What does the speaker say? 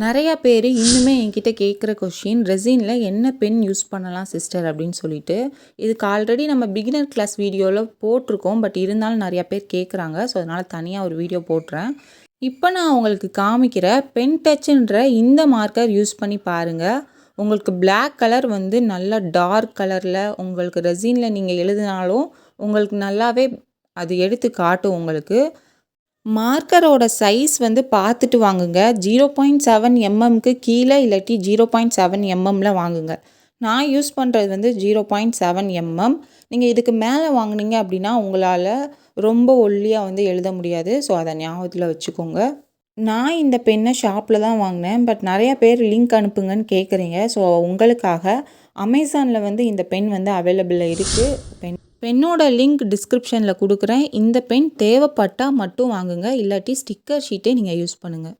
நிறையா பேர் இன்னுமே என்கிட்ட கேட்குற கொஷின் ரெசினில் என்ன பென் யூஸ் பண்ணலாம் சிஸ்டர் அப்படின்னு சொல்லிட்டு. இதுக்கு ஆல்ரெடி நம்ம பிகினர் கிளாஸ் வீடியோவில் போட்டிருக்கோம். பட் இருந்தாலும் நிறையா பேர் கேட்குறாங்க. ஸோ அதனால் தனியாக ஒரு வீடியோ போட்டுறேன். இப்போ நான் உங்களுக்கு காமிக்கிற பென் டச்சுன்ற இந்த மார்க்கர் யூஸ் பண்ணி பாருங்கள். உங்களுக்கு பிளாக் கலர் வந்து நல்லா டார்க் கலரில் உங்களுக்கு ரெசினில் நீங்கள் எழுதினாலும் உங்களுக்கு நல்லாவே அது எடுத்து காட்டும். உங்களுக்கு மார்க்கரோட சைஸ் வந்து பார்த்துட்டு வாங்குங்க. 0.7 எம்எம்க்கு கீழே இல்லாட்டி 0.7 எம்எம்மில் வாங்குங்க. நான் யூஸ் பண்ணுறது வந்து 0.7 எம்எம். நீங்கள் இதுக்கு மேலே வாங்கினீங்க அப்படின்னா உங்களால் ரொம்ப ஒல்லியாக வந்து எழுத முடியாது. ஸோ அதை ஞாபகத்தில் வச்சுக்கோங்க. நான் இந்த பெண்ணை ஷாப்பில் தான் வாங்கினேன். பட் நிறையா பேர் லிங்க் அனுப்புங்கன்னு கேட்குறீங்க. ஸோ உங்களுக்காக அமேசானில் வந்து இந்த பென் வந்து அவைலபிளில் இருக்குது. பென்னோட லிங்க் டிஸ்கிரிப்ஷனில் கொடுக்குறேன். இந்த பென் தேவைப்பட்டால் மட்டும் வாங்குங்க. இல்லாட்டி ஸ்டிக்கர் ஷீட்டே நீங்கள் யூஸ் பண்ணுங்கள்.